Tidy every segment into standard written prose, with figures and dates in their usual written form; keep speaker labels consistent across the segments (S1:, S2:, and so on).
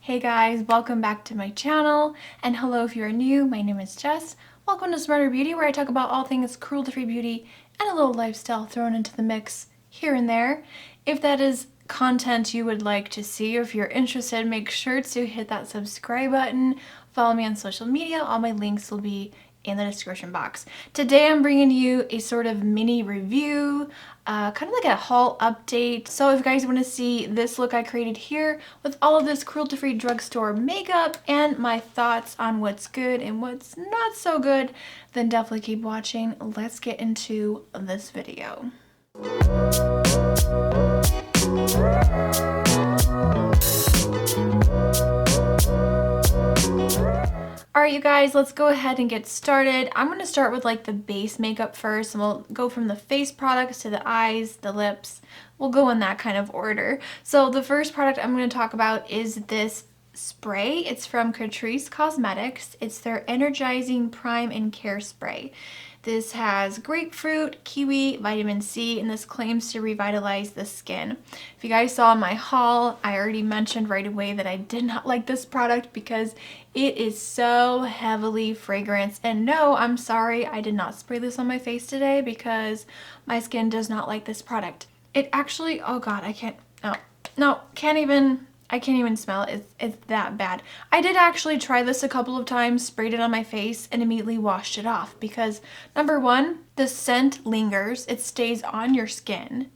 S1: Hey guys, welcome back to my channel, and hello if you're new, my name is Jess. Welcome to Smarter Beauty, where I talk about all things cruelty-free beauty and a little lifestyle thrown into the mix here and there. If that is content you would like to see, or if you're interested, make sure to hit that subscribe button, follow me on social media, all my links will be in the description box. Today I'm bringing you a sort of mini review, kind of like a haul update. So if you guys want to see this look I created here with all of this cruelty-free drugstore makeup and my thoughts on what's good and what's not so good, then definitely keep watching. Let's get into this video. Alright you guys, let's go ahead and get started. I'm going to start with like the base makeup first, and we'll go from the face products to the eyes, the lips. We'll go in that kind of order. So the first product I'm going to talk about is this spray. It's from Catrice Cosmetics. It's their Energizing Prime and Care Spray. This has grapefruit, kiwi, vitamin C, and this claims to revitalize the skin. If you guys saw my haul, I already mentioned right away that I did not like this product because it is so heavily fragranced. And no, I'm sorry, I did not spray this on my face today because my skin does not like this product. It actually, oh god, I can't even smell it. It's that bad. I did actually try this a couple of times, sprayed it on my face, and immediately washed it off because number one, the scent lingers. It stays on your skin.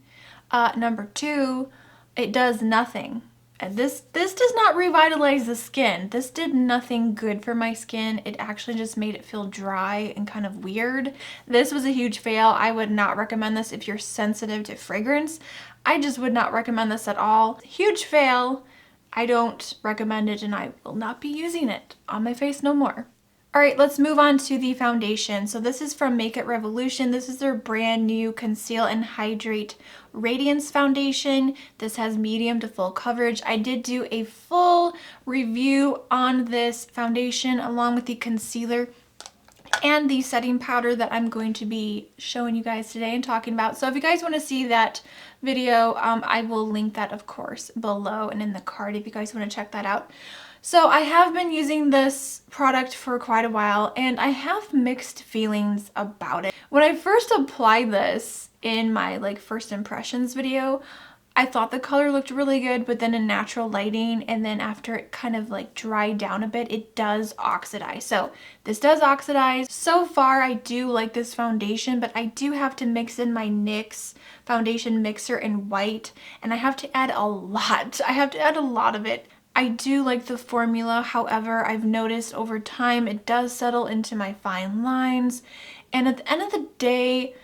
S1: Number two, it does nothing. And this does not revitalize the skin. This did nothing good for my skin. It actually just made it feel dry and kind of weird. This was a huge fail. I would not recommend this if you're sensitive to fragrance. I just would not recommend this at all. Huge fail. I don't recommend it, and I will not be using it on my face no more. Alright, let's move on to the foundation. So this is from Makeup Revolution. This is their brand new Conceal and Hydrate Radiance Foundation. This has medium to full coverage. I did do a full review on this foundation along with the concealer and the setting powder that I'm going to be showing you guys today and talking about. So if you guys want to see that video, I will link that, of course, below and in the card if you guys want to check that out. So I have been using this product for quite a while, and I have mixed feelings about it. When I first applied this in my first impressions video, I thought the color looked really good, but then in natural lighting and then after it kind of dried down a bit, it does oxidize. So this does oxidize. So far I do like this foundation, but I do have to mix in my NYX foundation mixer in white, and I have to add a lot. I have to add a lot of it. I do like the formula, however, I've noticed over time it does settle into my fine lines, and at the end of the day,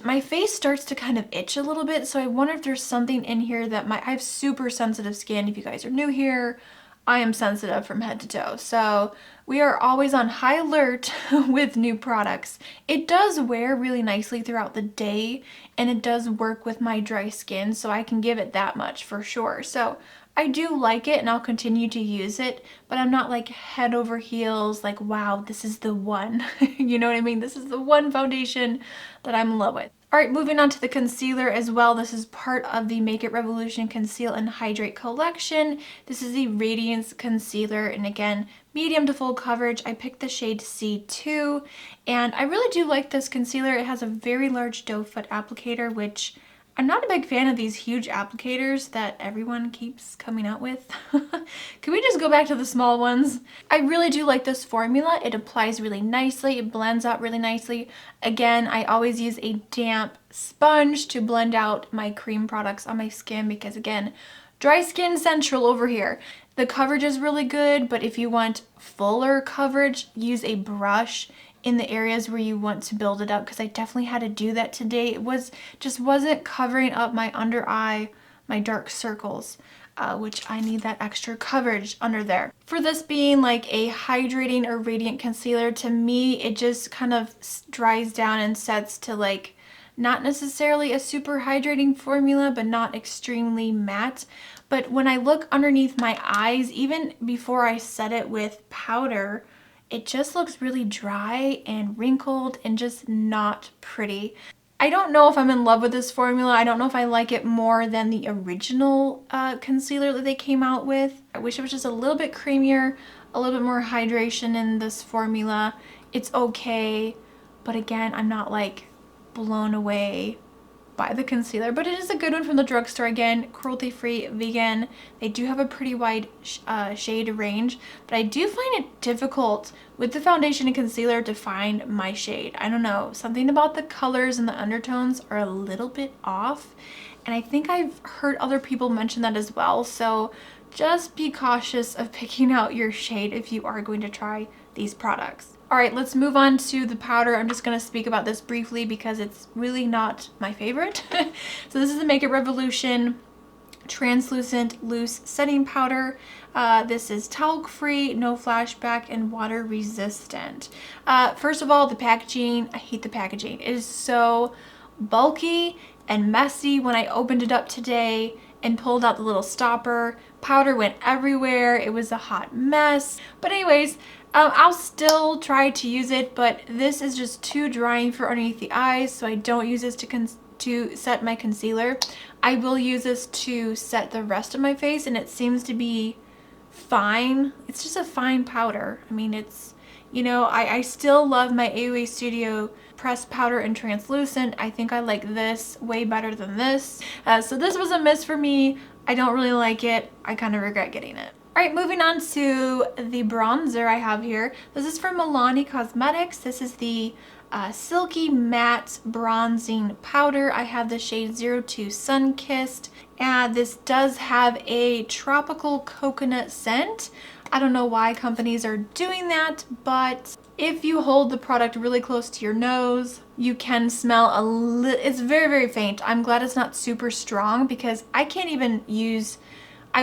S1: my face starts to kind of itch a little bit, so I wonder if there's something in here that I have super sensitive skin. If you guys are new here, I am sensitive from head to toe, so we are always on high alert with new products. It does wear really nicely throughout the day, and it does work with my dry skin, so I can give it that much for sure. So I do like it, and I'll continue to use it, but I'm not head over heels, wow, this is the one. You know what I mean? This is the one foundation that I'm in love with. Alright, moving on to the concealer as well. This is part of the Makeup Revolution Conceal and Hydrate collection. This is the Radiance Concealer, and again, medium to full coverage. I picked the shade C2, and I really do like this concealer. It has a very large doe foot applicator, which I'm not a big fan of these huge applicators that everyone keeps coming out with. Can we just go back to the small ones? I really do like this formula. It applies really nicely. It blends out really nicely. Again, I always use a damp sponge to blend out my cream products on my skin because, again, dry skin central over here. The coverage is really good, but if you want fuller coverage, use a brush in the areas where you want to build it up, because I definitely had to do that today. It just wasn't covering up my under eye, my dark circles, which I need that extra coverage under there. For this being a hydrating or radiant concealer, to me it just kind of dries down and sets to not necessarily a super hydrating formula, but not extremely matte. But when I look underneath my eyes, even before I set it with powder, it just looks really dry and wrinkled and just not pretty. I don't know if I'm in love with this formula. I don't know if I like it more than the original concealer that they came out with. I wish it was just a little bit creamier, a little bit more hydration in this formula. It's okay, but again, I'm not like blown away by the concealer, but it is a good one from the drugstore. Again, cruelty-free, vegan. They do have a pretty wide shade range, but I do find it difficult with the foundation and concealer to find my shade. I don't know, something about the colors and the undertones are a little bit off, and I think I've heard other people mention that as well. So just be cautious of picking out your shade if you are going to try these products. All right, let's move on to the powder. I'm just gonna speak about this briefly because it's really not my favorite. So this is the Makeup Revolution Translucent Loose Setting Powder. This is talc-free, no flashback, and water resistant. First of all, the packaging, I hate the packaging. It is so bulky and messy. When I opened it up today and pulled out the little stopper, powder went everywhere. It was a hot mess. But anyways, I'll still try to use it, but this is just too drying for underneath the eyes, so I don't use this to set my concealer. I will use this to set the rest of my face, and it seems to be fine. It's just a fine powder. I mean, it's, you know, I still love my AOA Studio pressed powder in translucent. I think I like this way better than this. So this was a miss for me. I don't really like it. I kind of regret getting it. All right, moving on to the bronzer I have here. This is from Milani Cosmetics. This is the Silky Matte Bronzing Powder. I have the shade 02 Sunkissed, and this does have a tropical coconut scent. I don't know why companies are doing that, but if you hold the product really close to your nose, you can smell a little, it's very, very faint. I'm glad it's not super strong because I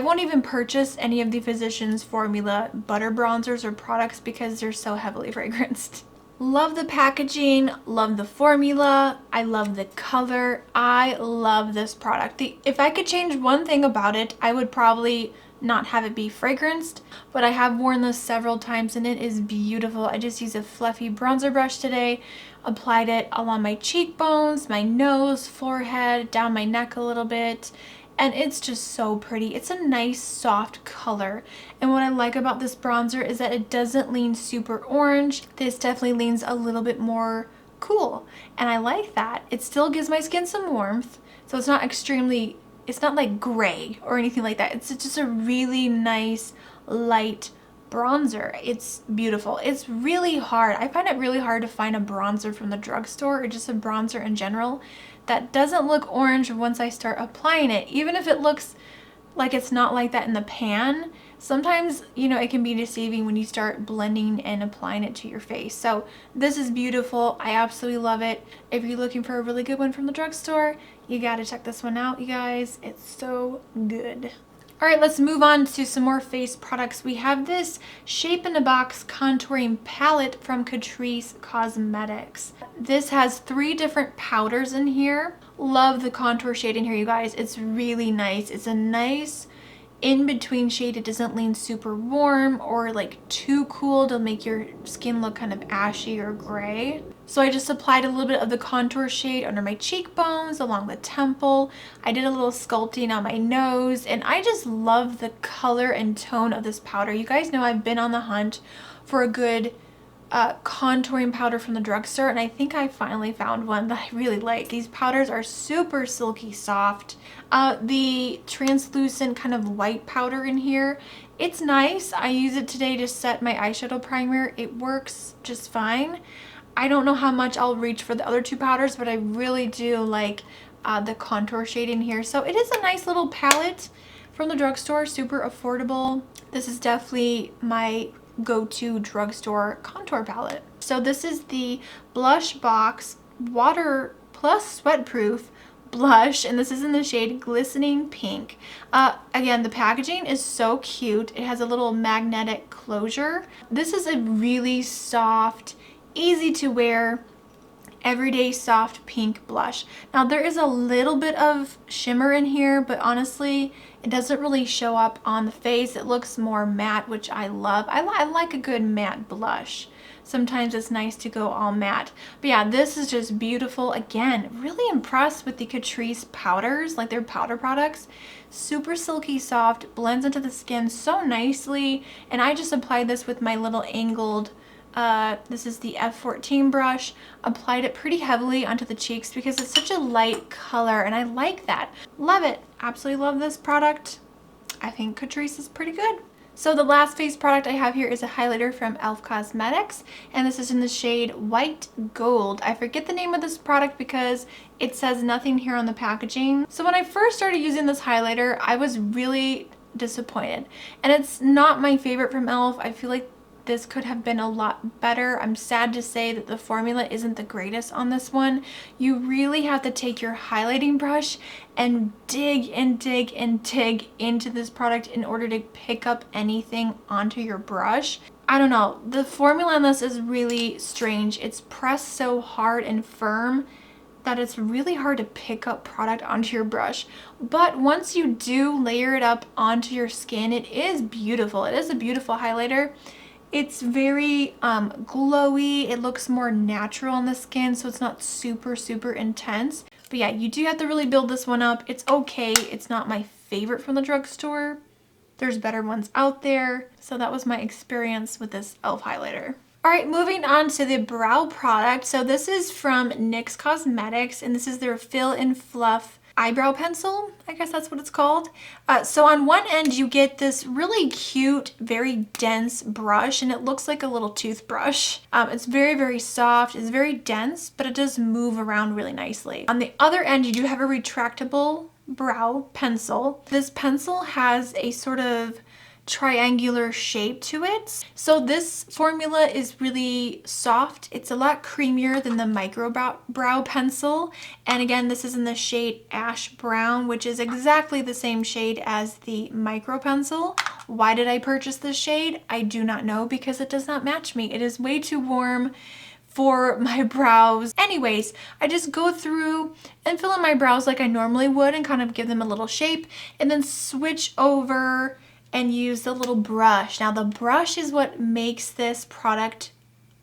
S1: won't even purchase any of the Physicians Formula butter bronzers or products because they're so heavily fragranced. Love the packaging, love the formula, I love the color, I love this product. If I could change one thing about it, I would probably not have it be fragranced, but I have worn this several times and it is beautiful. I just used a fluffy bronzer brush today, applied it along my cheekbones, my nose, forehead, down my neck a little bit, and it's just so pretty. It's a nice soft color, and what I like about this bronzer is that it doesn't lean super orange. This definitely leans a little bit more cool, and I like that. It still gives my skin some warmth, so it's not extremely, it's not like gray or anything like that. It's just a really nice light bronzer. It's beautiful. It's really hard. I find it really hard to find a bronzer from the drugstore or just a bronzer in general that doesn't look orange once I start applying it. Even if it looks like it's not like that in the pan, sometimes, you know, it can be deceiving when you start blending and applying it to your face. So this is beautiful. I absolutely love it. If you're looking for a really good one from the drugstore, you gotta check this one out, you guys. It's so good. All right, let's move on to some more face products. We have this Shape in a Box contouring palette from Catrice Cosmetics. This has 3 different powders in here. Love the contour shade in here, you guys. It's really nice. It's a nice in-between shade. It doesn't lean super warm or like too cool to make your skin look kind of ashy or gray. So I just applied a little bit of the contour shade under my cheekbones, along the temple. I did a little sculpting on my nose, and I just love the color and tone of this powder. You guys know I've been on the hunt for a good contouring powder from the drugstore, and I think I finally found one that I really like. These powders are super silky soft. The translucent kind of white powder in here, it's nice. I use it today to set my eyeshadow primer. It works just fine. I don't know how much I'll reach for the other 2 powders, but I really do like the contour shade in here. So it is a nice little palette from the drugstore, super affordable. This is definitely my go-to drugstore contour palette. So this is the Blush Box Water Plus Sweatproof blush, and this is in the shade Glistening Pink. Again, the packaging is so cute. It has a little magnetic closure. This is a really soft, easy to wear Everyday Soft Pink Blush. Now there is a little bit of shimmer in here, but honestly, it doesn't really show up on the face. It looks more matte, which I love. I like a good matte blush. Sometimes it's nice to go all matte. But yeah, this is just beautiful. Again, really impressed with the Catrice powders, like their powder products. Super silky soft, blends into the skin so nicely. And I just applied this with my little angled, this is the F14 brush. Applied it pretty heavily onto the cheeks because it's such a light color and I like that. Love it. Absolutely love this product. I think Catrice is pretty good. So the last face product I have here is a highlighter from e.l.f. Cosmetics, and this is in the shade White Gold. I forget the name of this product because it says nothing here on the packaging. So when I first started using this highlighter, I was really disappointed. And it's not my favorite from e.l.f. I feel like this could have been a lot better. I'm sad to say that the formula isn't the greatest on this one. You really have to take your highlighting brush and dig and dig and dig into this product in order to pick up anything onto your brush. I don't know, the formula on this is really strange. It's pressed so hard and firm that it's really hard to pick up product onto your brush. But once you do layer it up onto your skin, it is beautiful. It is a beautiful highlighter. It's very glowy. It looks more natural on the skin, so it's not super intense. But yeah, you do have to really build this one up. It's okay. It's not my favorite from the drugstore. There's better ones out there. So that was my experience with this e.l.f. highlighter. All right, moving on to the brow product. So this is from NYX Cosmetics, and this is their Fill and Fluff eyebrow pencil. I guess that's what it's called. So on one end you get this really cute, very dense brush, and it looks like a little toothbrush. It's very soft, it's very dense, but it does move around really nicely. On the other end you do have a retractable brow pencil. This pencil has a sort of triangular shape to it. So this formula is really soft. It's a lot creamier than the micro brow pencil. And again, this is in the shade Ash Brown, which is exactly the same shade as the micro pencil. Why did I purchase this shade? I do not know, because it does not match me. It is way too warm for my brows. Anyways, I just go through and fill in my brows like I normally would and kind of give them a little shape, and then switch over and use the little brush. Now the brush is what makes this product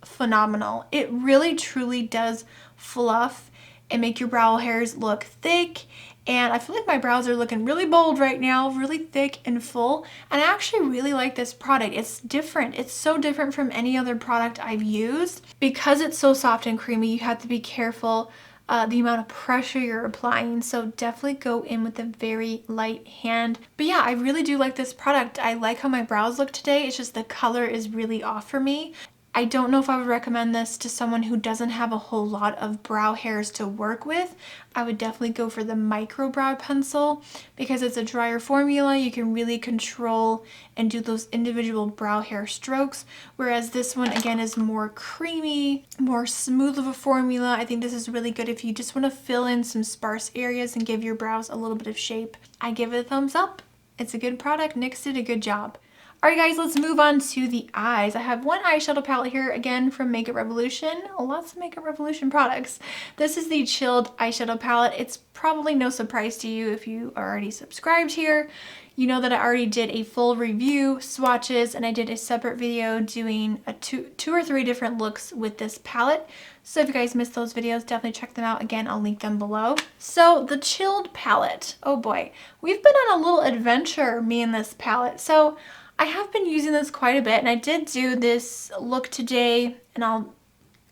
S1: phenomenal. It really truly does fluff and make your brow hairs look thick, and I feel like my brows are looking really bold right now, really thick and full, and I actually really like this product. It's different. It's so different from any other product I've used. Because it's so soft and creamy, you have to be careful the amount of pressure you're applying, so definitely go in with a very light hand. But yeah, I really do like this product. I like how my brows look today. It's just the color is really off for me. I don't know if I would recommend this to someone who doesn't have a whole lot of brow hairs to work with. I would definitely go for the micro brow pencil because it's a drier formula. You can really control and do those individual brow hair strokes, whereas this one again is more creamy, more smooth of a formula. I think this is really good if you just want to fill in some sparse areas and give your brows a little bit of shape. I give it a thumbs up. It's a good product. NYX did a good job. Alright guys, let's move on to the eyes. I have one eyeshadow palette here, again from Makeup Revolution. Lots of Makeup Revolution products. This is the Chilled eyeshadow palette. It's probably no surprise to you if you are already subscribed here. You know that I already did a full review, swatches, and I did a separate video doing two or three different looks with this palette. So if you guys missed those videos, definitely check them out. Again, I'll link them below. So the Chilled palette, oh boy. We've been on a little adventure, me and this palette. So I have been using this quite a bit, and I did do this look today, and I'll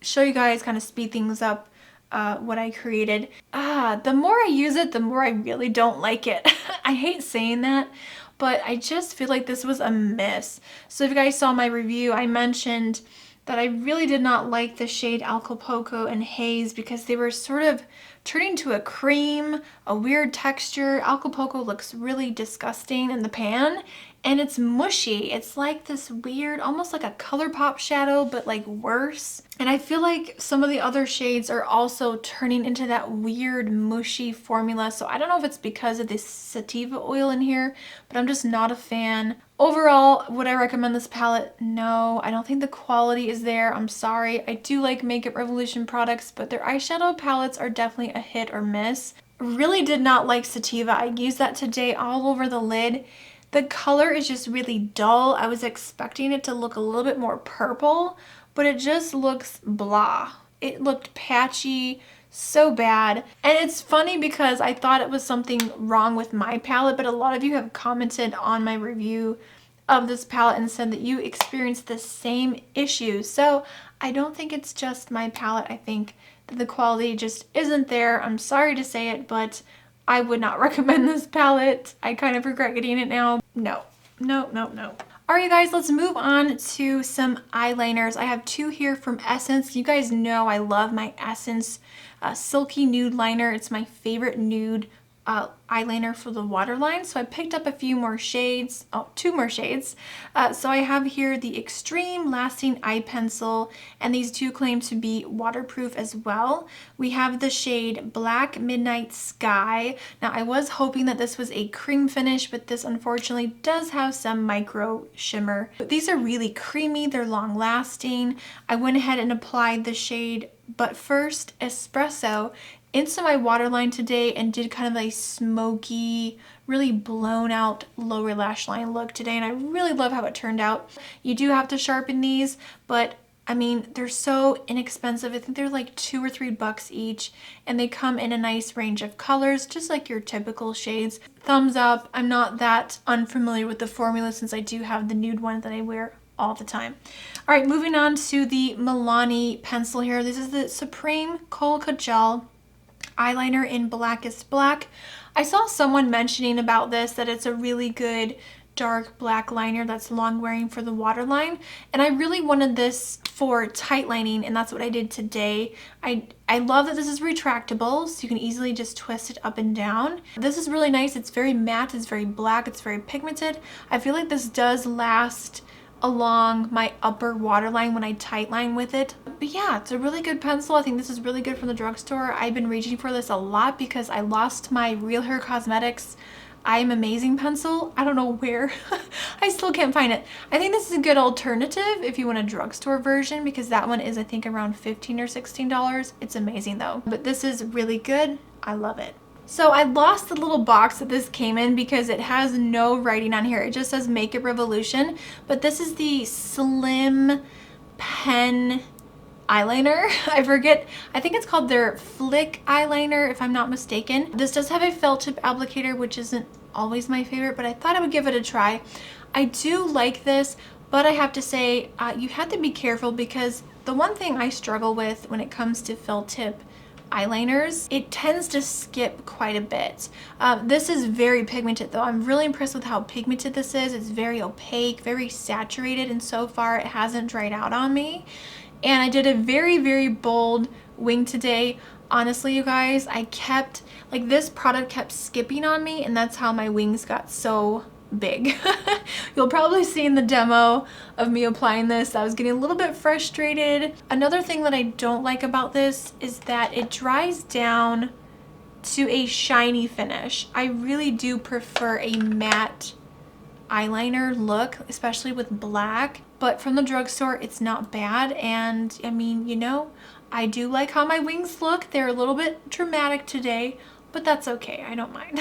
S1: show you guys, kind of speed things up what I created. The more I use it, the more I really don't like it. I hate saying that, but I just feel like this was a miss. So if you guys saw my review, I mentioned that I really did not like the shade Acapulco and Haze because they were sort of turning to a cream, a weird texture. Acapulco looks really disgusting in the pan, and it's mushy. It's like this weird, almost like a ColourPop shadow, but like worse. And I feel like some of the other shades are also turning into that weird mushy formula. So I don't know if it's because of this sativa oil in here, but I'm just not a fan. Overall, would I recommend this palette? No, I don't think the quality is there. I'm sorry. I do like Makeup Revolution products, but their eyeshadow palettes are definitely a hit or miss. Really did not like sativa. I used that today all over the lid. The color is just really dull. I was expecting it to look a little bit more purple, but it just looks blah. It looked patchy, so bad. And it's funny because I thought it was something wrong with my palette, but a lot of you have commented on my review of this palette and said that you experienced the same issues. So I don't think it's just my palette. I think that the quality just isn't there. I'm sorry to say it, but I would not recommend this palette. I kind of regret getting it now. No, no, no, no. All right, you guys, let's move on to some eyeliners. I have two here from Essence. You guys know I love my Essence Silky Nude Liner. It's my favorite nude eyeliner for the waterline. So I picked up a few more shades, two more shades. So I have here the Extreme Lasting Eye Pencil, and these two claim to be waterproof as well. We have the shade Black Midnight Sky. Now I was hoping that this was a cream finish, but this unfortunately does have some micro shimmer. But these are really creamy, they're long lasting. I went ahead and applied the shade But First Espresso into my waterline today and did kind of a smoky, really blown out lower lash line look today, and I really love how it turned out. You do have to sharpen these, but I mean, they're so inexpensive. I think they're like $2 or $3 each, and they come in a nice range of colors, just like your typical shades. Thumbs up. I'm not that unfamiliar with the formula since I do have the nude one that I wear all the time. All right, moving on to the Milani pencil here. This is the Supreme Kohl Kajal eyeliner in Blackest Black. I saw someone mentioning about this, that it's a really good dark black liner that's long wearing for the waterline, and I really wanted this for tight lining, and that's what I did today. I love that this is retractable, so you can easily just twist it up and down. This is really nice. It's very matte, it's very black, it's very pigmented. I feel like this does last along my upper waterline when I tight line with it. But yeah, it's a really good pencil. I think this is really good from the drugstore. I've been reaching for this a lot because I lost my Real Hair Cosmetics I'm Amazing pencil. I don't know where. I still can't find it. I think this is a good alternative if you want a drugstore version, because that one is I think around $15 or $16. It's amazing though. But this is really good. I love it. So I lost the little box that this came in because it has no writing on here. It just says Makeup Revolution, but this is the Slim Pen eyeliner. I forget, I think it's called their Flick eyeliner if I'm not mistaken. This does have a felt tip applicator, which isn't always my favorite, but I thought I would give it a try. I do like this, but I have to say you have to be careful, because the one thing I struggle with when it comes to felt tip eyeliners, it tends to skip quite a bit. This is very pigmented though. I'm really impressed with how pigmented this is. It's very opaque, very saturated, and so far it hasn't dried out on me. And I did a very, very bold wing today. Honestly, you guys, I kept, like, this product kept skipping on me, and that's how my wings got so big. You'll probably see in the demo of me applying this, I was getting a little bit frustrated. Another thing that I don't like about this is that it dries down to a shiny finish. I really do prefer a matte eyeliner look, especially with black, but from the drugstore it's not bad. And I mean, you know, I do like how my wings look. They're a little bit dramatic today, but that's okay, I don't mind.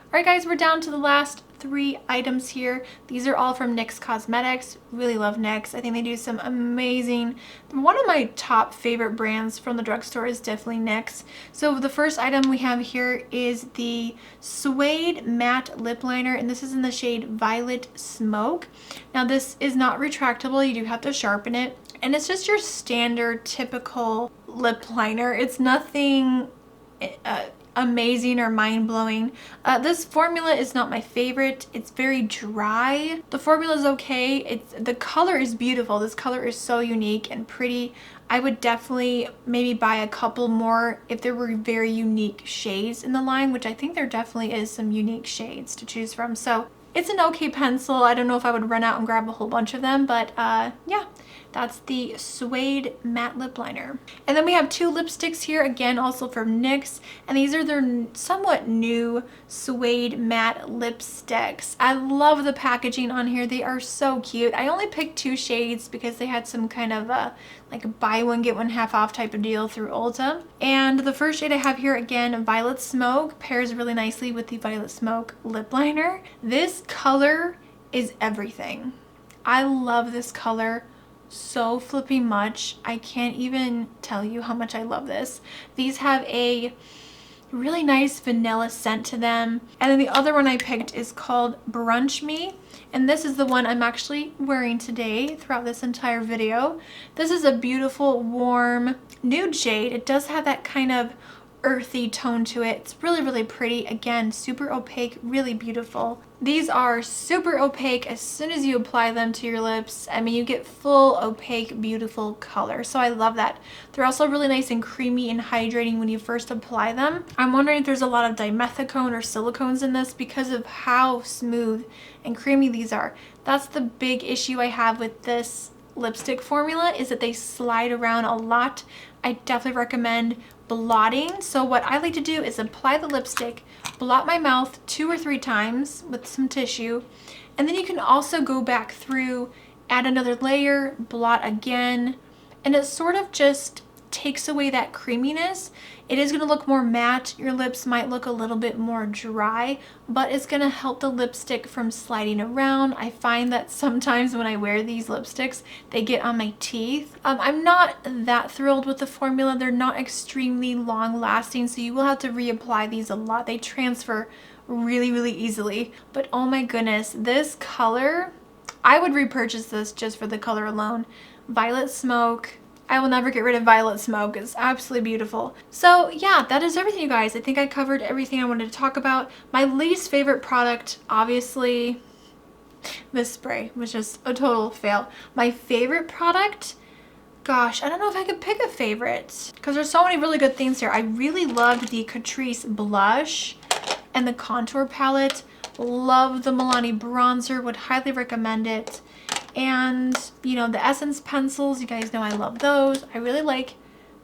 S1: Alright guys, we're down to the last 3 items here. These are all from NYX Cosmetics. Really love NYX. I think they do some amazing, one of my top favorite brands from the drugstore is definitely NYX. So the first item we have here is the Suede Matte Lip Liner, and this is in the shade Violet Smoke. Now this is not retractable, you do have to sharpen it, and it's just your standard typical lip liner. It's nothing amazing or mind-blowing. This formula is not my favorite. It's very dry. The formula is okay. The color is beautiful. This color is so unique and pretty. I would definitely maybe buy a couple more if there were very unique shades in the line, which I think there definitely is some unique shades to choose from. So it's an okay pencil. I don't know if I would run out and grab a whole bunch of them, but yeah, that's the Suede Matte Lip Liner. And then we have two lipsticks here, again, also from NYX. And these are their somewhat new Suede Matte Lipsticks. I love the packaging on here. They are so cute. I only picked two shades because they had some kind of like a buy one, get one half off type of deal through Ulta. And the first shade I have here, again, Violet Smoke, pairs really nicely with the Violet Smoke lip liner. This color is everything. I love this color so flipping much. I can't even tell you how much I love this. These have a really nice vanilla scent to them. And then the other one I picked is called Brunch Me. And this is the one I'm actually wearing today throughout this entire video. This is a beautiful, warm nude shade. It does have that kind of earthy tone to it. It's really, really pretty. Again, super opaque, really beautiful. These are super opaque as soon as you apply them to your lips. I mean, you get full opaque, beautiful color. So I love that. They're also really nice and creamy and hydrating when you first apply them. I'm wondering if there's a lot of dimethicone or silicones in this because of how smooth and creamy these are. That's the big issue I have with this lipstick formula, is that they slide around a lot. I definitely recommend blotting. So what I like to do is apply the lipstick, blot my mouth 2 or 3 times with some tissue, and then you can also go back through, add another layer, blot again, and it sort of just takes away that creaminess. It is going to look more matte. Your lips might look a little bit more dry, but it's going to help the lipstick from sliding around. I find that sometimes when I wear these lipsticks, they get on my teeth. I'm not that thrilled with the formula. They're not extremely long lasting, so you will have to reapply these a lot. They transfer really, really easily. But oh my goodness, this color, I would repurchase this just for the color alone. Violet Smoke. I will never get rid of Violet Smoke. It's absolutely beautiful. So yeah, that is everything, you guys. I think I covered everything I wanted to talk about. My least favorite product, obviously, this spray was just a total fail. My favorite product, gosh, I don't know if I could pick a favorite because there's so many really good things here. I really loved the Catrice Blush and the contour palette. Love the Milani Bronzer, would highly recommend it. And you know, the Essence pencils, you guys know I love those. I like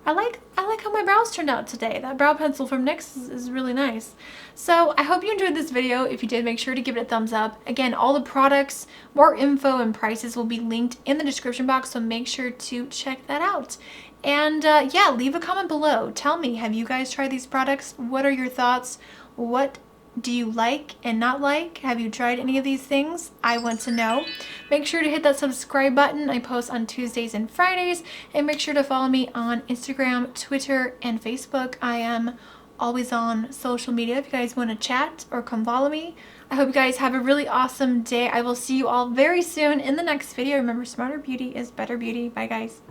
S1: how my brows turned out today. That brow pencil from NYX is really nice. So I hope you enjoyed this video. If you did, make sure to give it a thumbs up. Again, all the products, more info and prices will be linked in the description box, so make sure to check that out. And yeah, leave a comment below. Tell me, have you guys tried these products? What are your thoughts? What do you like and not like? Have you tried any of these things? I want to know. Make sure to hit that subscribe button. I post on Tuesdays and Fridays. And make sure to follow me on Instagram, Twitter, and Facebook. I am always on social media if you guys want to chat or come follow me. I hope you guys have a really awesome day. I will see you all very soon in the next video. Remember, smarter beauty is better beauty. Bye, guys.